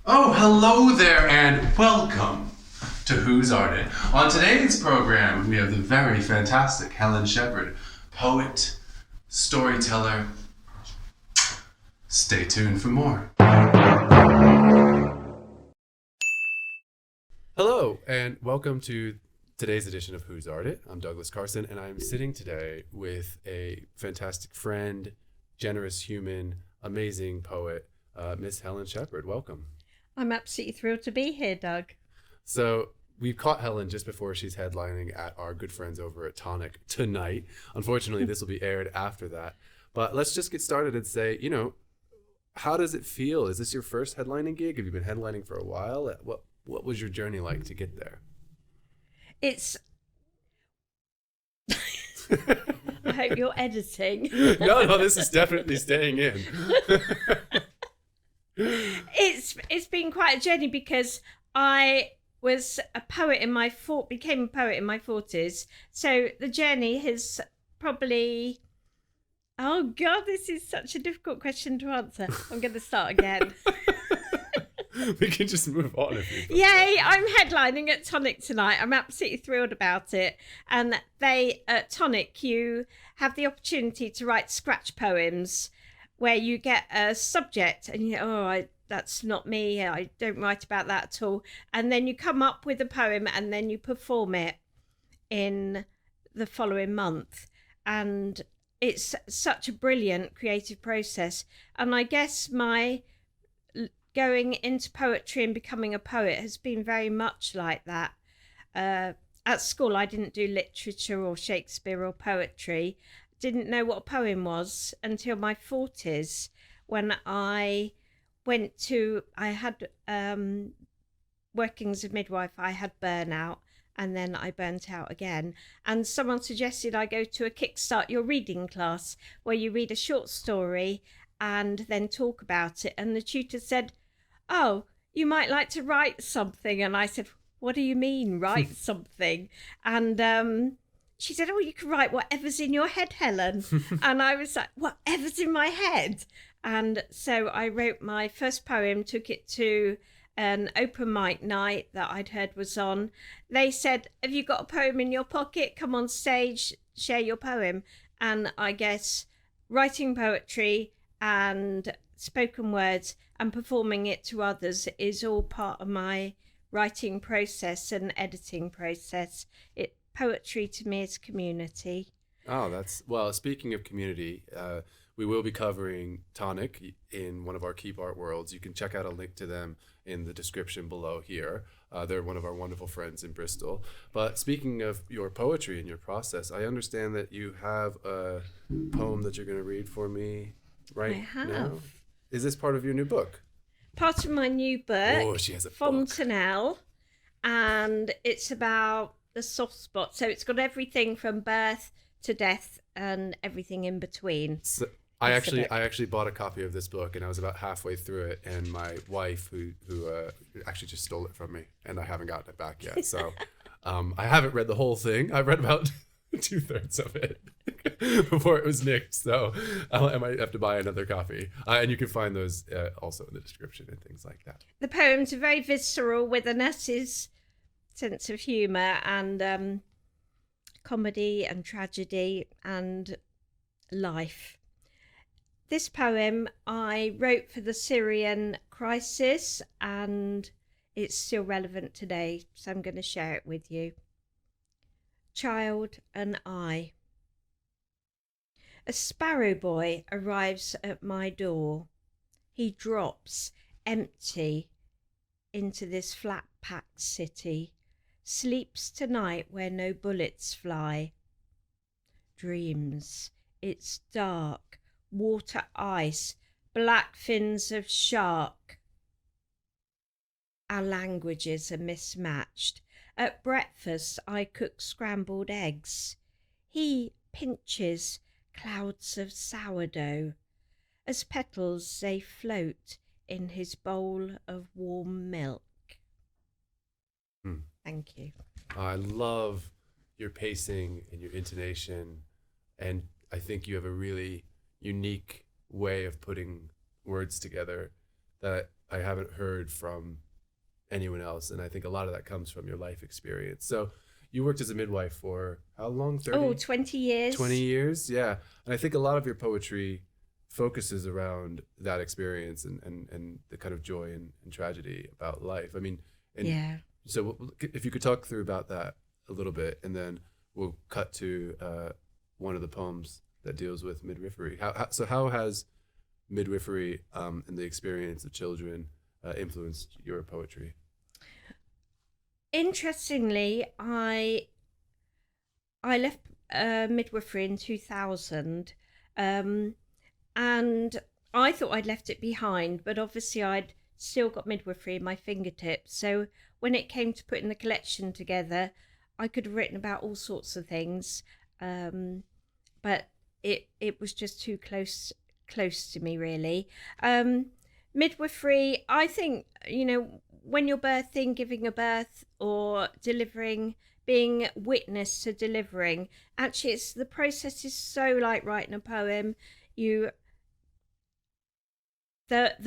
Oh, hello there and welcome to Who's Art It. On today's program, we have the very fantastic Helen Sheppard, poet, storyteller. Stay tuned for more. Hello and welcome to today's edition of Who's Art It. I'm Douglas Carson and I'm sitting today with a fantastic friend, generous human, amazing poet, Miss Helen Sheppard. Welcome. I'm absolutely thrilled to be here, Doug. So we've caught Helen just before she's headlining at our good friends over at Tonic tonight. Unfortunately, this will be aired after that. But let's just get started and say, how does it feel? Is this your first headlining gig? Have you been headlining for a while? What was your journey like to get there? It's... I hope you're editing. No, this is definitely staying in. It's been quite a journey because I was a poet became a poet in my 40s. So the journey has probably... Oh God, this is such a difficult question to answer. I'm going to start again. We can just move on if you prefer. Yay, I'm headlining at Tonic tonight. I'm absolutely thrilled about it. And at Tonic, you have the opportunity to write scratch poems where you get a subject and that's not me. I don't write about that at all. And then you come up with a poem and then you perform it in the following month. And it's such a brilliant creative process. And I guess my going into poetry and becoming a poet has been very much like that. At school, I didn't do literature or Shakespeare or poetry. Didn't know what a poem was until my 40s when I had working as a midwife, I had burnout and then I burnt out again. And someone suggested I go to a Kickstart Your Reading class where you read a short story and then talk about it. And the tutor said, "Oh, you might like to write something." And I said, "What do you mean, write something?" And she said, "Oh, you can write whatever's in your head, Helen." And I was like, whatever's in my head? And so I wrote my first poem, took it to an open mic night that I'd heard was on. They said, "Have you got a poem in your pocket? Come on stage, share your poem." And I guess writing poetry and spoken words and performing it to others is all part of my writing process and editing process. Poetry to me is community. Oh, speaking of community, we will be covering Tonic in one of our Keep Art Worlds. You can check out a link to them in the description below here. They're one of our wonderful friends in Bristol. But speaking of your poetry and your process, I understand that you have a poem that you're going to read for me now. Is this part of your new book? Part of my new book. Oh, she has a Fontanelle. And it's about the soft spot. So it's got everything from birth to death and everything in between. So I actually bought a copy of this book and I was about halfway through it, and my wife who actually just stole it from me and I haven't gotten it back yet. So I haven't read the whole thing. I read about 2/3 of it before it was nicked. So I might have to buy another copy. And you can find those also in the description and things like that. The poems are very visceral with a nurse's sense of humour and comedy and tragedy and life. This poem I wrote for the Syrian crisis and it's still relevant today, so I'm going to share it with you. Child and I. A sparrow boy arrives at my door. He drops empty into this flat-packed city, sleeps tonight where no bullets fly. Dreams, it's dark, water ice, black fins of shark. Our languages are mismatched. At breakfast I cook scrambled eggs. He pinches clouds of sourdough. As petals they float in his bowl of warm milk. Thank you. I love your pacing and your intonation, and I think you have a really unique way of putting words together that I haven't heard from anyone else. And I think a lot of that comes from your life experience. So you worked as a midwife for how long? 30? Oh, 20 years. 20 years? Yeah. And I think a lot of your poetry focuses around that experience and the kind of joy and tragedy about life. I mean, and Yeah. so if you could talk through about that a little bit, and then we'll cut to one of the poems that deals with midwifery. How has midwifery and the experience of children influenced your poetry? Interestingly, I left midwifery in 2000, and I thought I'd left it behind, but obviously I'd still got midwifery in my fingertips. So when it came to putting the collection together, I could have written about all sorts of things, but it was just too close to me, really. Midwifery, I think, when you're birthing, giving a birth, or delivering, being witness to delivering, actually the process is so like writing a poem. The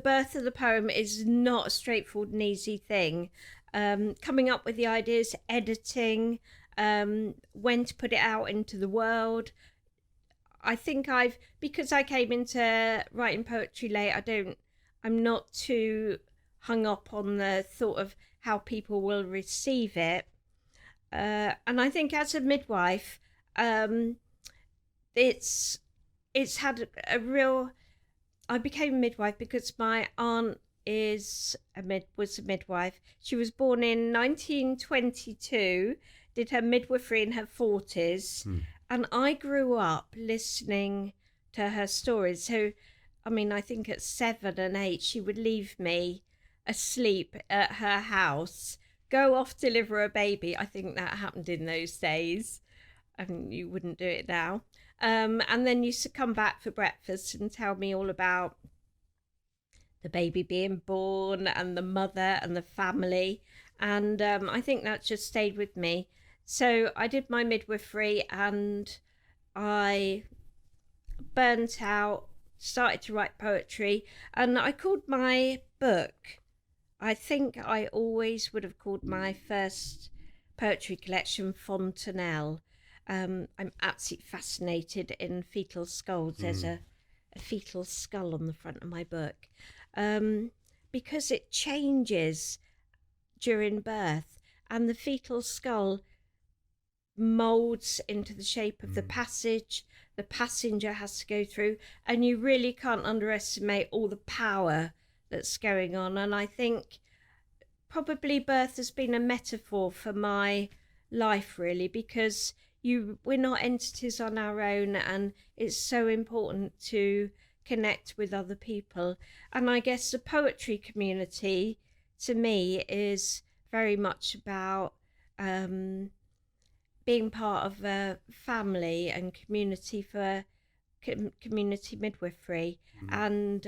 birth of the poem is not a straightforward and easy thing. Coming up with the ideas, editing, when to put it out into the world. I think because I came into writing poetry late, I'm not too hung up on the thought of how people will receive it. And I think as a midwife, it's had a real. I became a midwife because my aunt was a midwife. She was born in 1922, did her midwifery in her 40s, and I grew up listening to her stories. So, I mean, I think at 7 and 8, she would leave me asleep at her house, go off deliver a baby. I think that happened in those days. I mean, you wouldn't do it now. And then used to come back for breakfast and tell me all about the baby being born and the mother and the family. And I think that just stayed with me. So I did my midwifery and I burnt out, started to write poetry, and I called my book, I think I always would have called my first poetry collection Fontanelle. I'm absolutely fascinated in fetal skulls. There's a fetal skull on the front of my book, because it changes during birth, and the fetal skull molds into the shape of the passage the passenger has to go through, and you really can't underestimate all the power that's going on. And I think probably birth has been a metaphor for my life, really, because we're not entities on our own, and it's so important to connect with other people. And I guess the poetry community to me is very much about being part of a family and community for community midwifery. And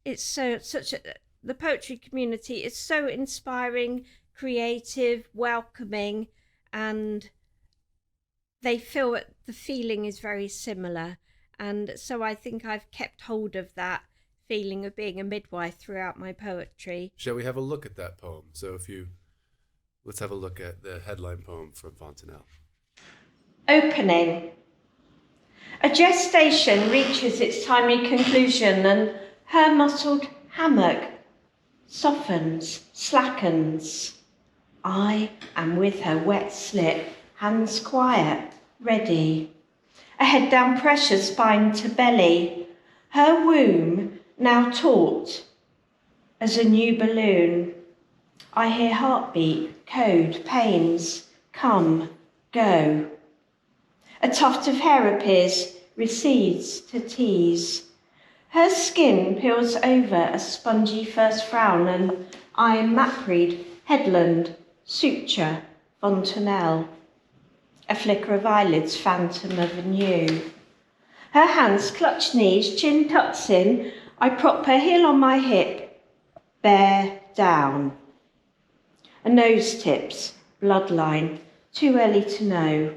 it's the poetry community is so inspiring, creative, welcoming, and they feel that the feeling is very similar. And so I think I've kept hold of that feeling of being a midwife throughout my poetry. Shall we have a look at that poem? So let's have a look at the headline poem from Fontanelle. Opening. A gestation reaches its timely conclusion, and her muscled hammock softens, slackens. I am with her wet slit, hands quiet, ready. A head down pressure, spine to belly. Her womb now taut as a new balloon. I hear heartbeat, code, pains, come, go. A tuft of hair appears, recedes to tease. Her skin peels over a spongy first frown, and I mapried, headland, suture, Fontanelle. A flicker of eyelids, phantom of a new. Her hands clutch knees, chin tucks in. I prop her heel on my hip, bear down. A nose tips, bloodline, too early to know.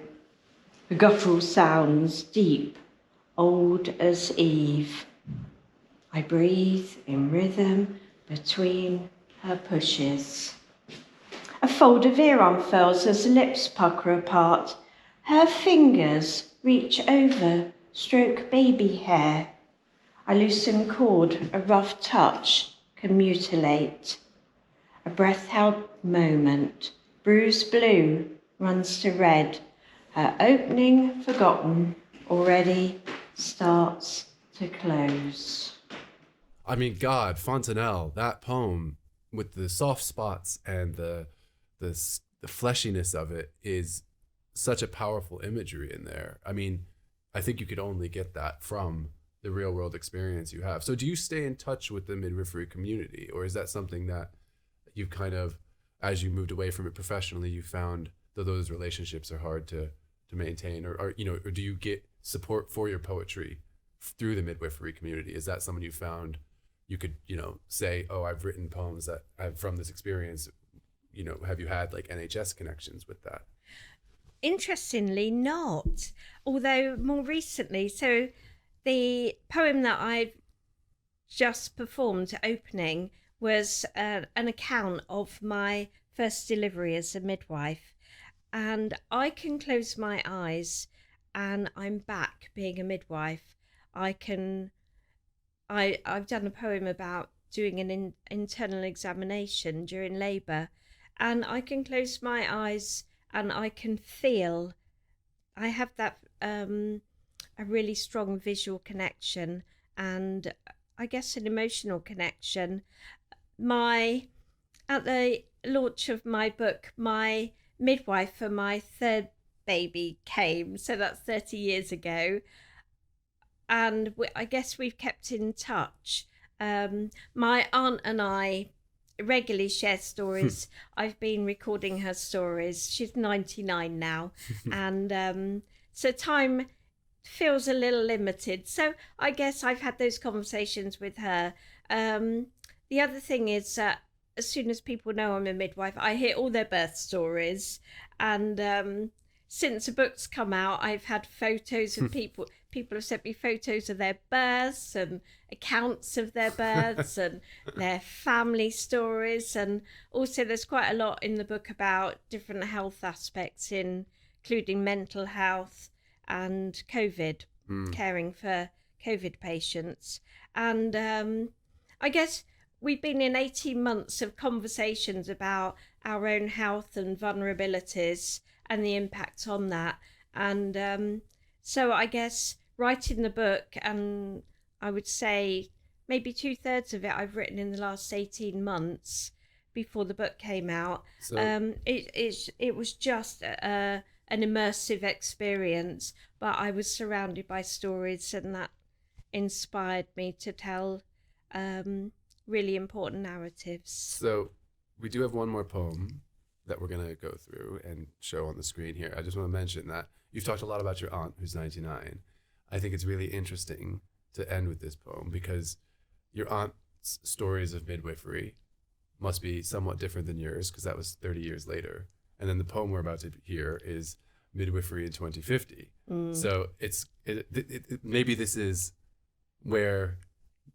A guttural sounds, deep, old as eve. I breathe in rhythm, between her pushes. A fold of ear unfurls as lips pucker apart. Her fingers reach over, stroke baby hair. A loosened cord, a rough touch can mutilate. A breath-held moment, bruised blue runs to red. Her opening forgotten already starts to close. I mean, God, Fontanelle, that poem with the soft spots and the fleshiness of it is such a powerful imagery in there. I mean, I think you could only get that from the real world experience you have. So do you stay in touch with the midwifery community, or is that something that you've kind of, as you moved away from it professionally, you found that those relationships are hard to maintain, or do you get support for your poetry through the midwifery community? Is that someone you found you could, say, oh, I've written poems that I've from this experience? Have you had like NHS connections with that? Interestingly, not. Although more recently, so the poem that I've just performed opening was an account of my first delivery as a midwife. And I can close my eyes and I'm back being a midwife. I've done a poem about doing an internal examination during labour, and I can close my eyes and I can feel. I have that a really strong visual connection and I guess an emotional connection. At the launch of my book, my midwife for my third baby came, so that's 30 years ago, and I guess we've kept in touch. My aunt and I regularly share stories. I've been recording her stories. She's 99 now, and so time feels a little limited. So I guess I've had those conversations with her. The other thing is that as soon as people know I'm a midwife, I hear all their birth stories, and since the book's come out, I've had photos of people. People have sent me photos of their births and accounts of their births and their family stories. And also there's quite a lot in the book about different health aspects, including mental health and COVID, caring for COVID patients. And I guess we've been in 18 months of conversations about our own health and vulnerabilities and the impact on that. And so I guess writing the book, and I would say maybe 2/3 of it I've written in the last 18 months before the book came out. So it was just an immersive experience, but I was surrounded by stories, and that inspired me to tell really important narratives. So we do have one more poem that we're going to go through and show on the screen here. I just want to mention that you've talked a lot about your aunt who's 99. I think it's really interesting to end with this poem because your aunt's stories of midwifery must be somewhat different than yours because that was 30 years later. And then the poem we're about to hear is Midwifery in 2050. So maybe this is where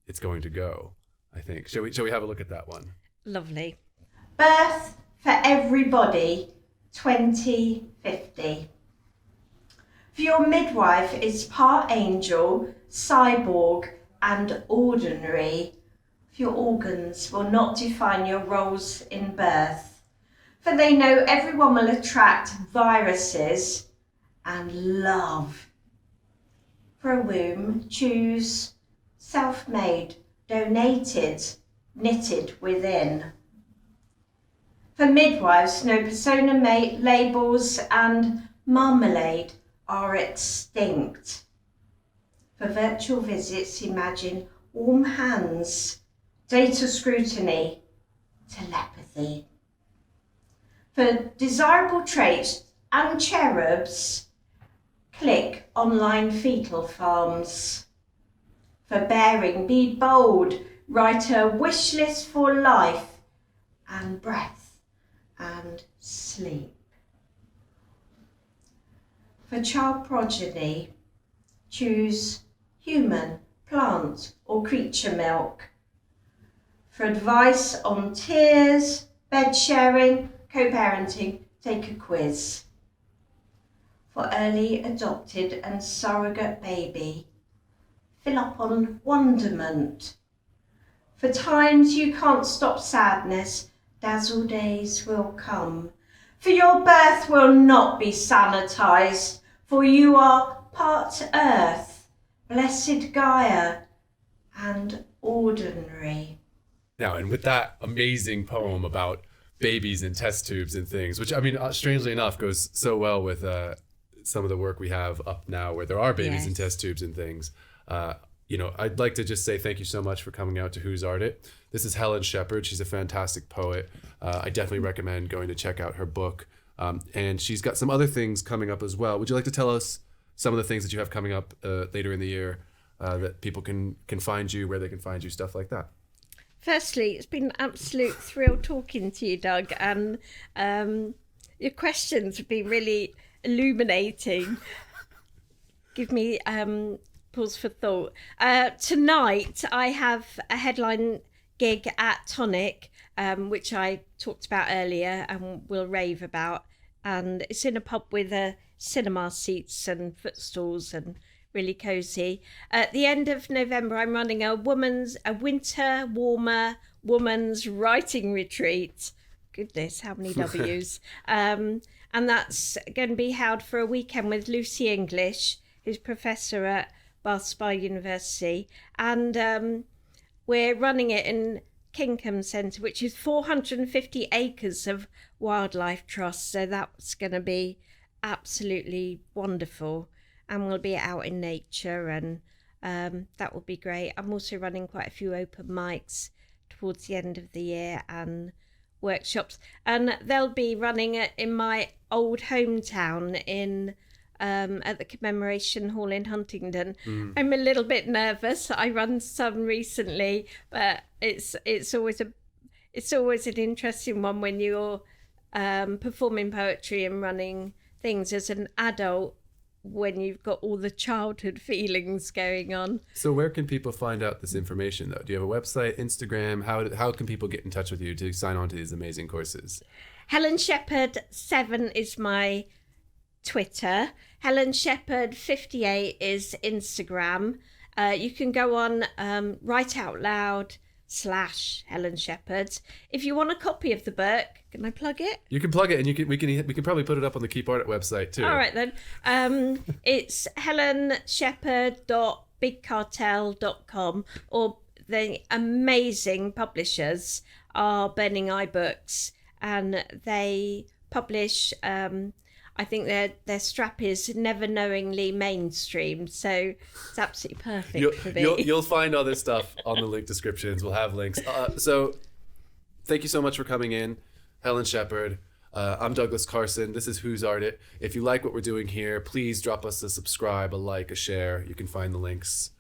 it's going to go, I think. Shall we have a look at that one? Lovely. Birth for Everybody 2050. For your midwife is part angel, cyborg and ordinary. For your organs will not define your roles in birth. For they know everyone will attract viruses and love. For a womb, choose self-made, donated, knitted within. For midwives, no persona labels and marmalade are extinct. For virtual visits, imagine warm hands, data scrutiny, telepathy. For desirable traits and cherubs, click online fetal farms. For bearing, be bold, write a wish list for life and breath and sleep. For child progeny, choose human, plant or creature milk. For advice on tears, bed sharing, co-parenting, take a quiz. For early adopted and surrogate baby, fill up on wonderment. For times you can't stop sadness, dazzle days will come. For your birth will not be sanitized, for you are part earth, blessed Gaia, and ordinary. Now, and with that amazing poem about babies and test tubes and things, which I mean, strangely enough, goes so well with some of the work we have up now where there are babies in test tubes and things. I'd like to just say thank you so much for coming out to Who's Art It. This is Helen Sheppard. She's a fantastic poet. I definitely recommend going to check out her book. And she's got some other things coming up as well. Would you like to tell us some of the things that you have coming up later in the year that people can find you, where they can find you, stuff like that? Firstly, it's been an absolute thrill talking to you, Doug, and your questions have been really illuminating. Give me pause for thought. Tonight, I have a headline gig at Tonic, which I talked about earlier and will rave about. And it's in a pub with cinema seats and footstools and really cosy. At the end of November, I'm running a winter warmer woman's writing retreat. Goodness, how many W's? And that's going to be held for a weekend with Lucy English, who's professor at Bath Spa University. And we're running it in Kinkham Centre, which is 450 acres of wildlife trust. So that's going to be absolutely wonderful. And we'll be out in nature, and that will be great. I'm also running quite a few open mics towards the end of the year and workshops. And they'll be running it in my old hometown in at the Commemoration Hall in Huntingdon. I'm a little bit nervous. I run some recently, but it's always an interesting one when you're performing poetry and running things as an adult, when you've got all the childhood feelings going on. So where can people find out this information, though? Do you have a website, Instagram? How can people get in touch with you to sign on to these amazing courses? Helen Sheppard 7 is my Twitter. Helen Sheppard 58 is Instagram. You can go on Write Out Loud / Helen Sheppard. If you want a copy of the book, can I plug it? You can plug it, and we can probably put it up on the Keep Art It website too. All right then. It's helensheppard.bigcartel.com, or the amazing publishers are Burning Eye Books, and they publish. I think their strap is Never Knowingly Mainstream, so it's absolutely perfect for me. You'll find all this stuff on the link descriptions. We'll have links. So thank you so much for coming in, Helen Sheppard. I'm Douglas Carson. This is Who's Art It. If you like what we're doing here, please drop us a subscribe, a like, a share. You can find the links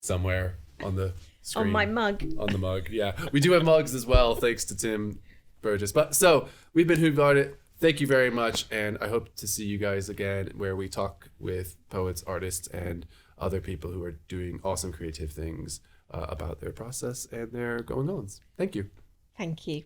somewhere on the screen. On my mug. On the mug, yeah. We do have mugs as well, thanks to Tim Burgess. But so we've been Who's Art It. Thank you very much, and I hope to see you guys again where we talk with poets, artists, and other people who are doing awesome creative things about their process and their going-ons. Thank you. Thank you.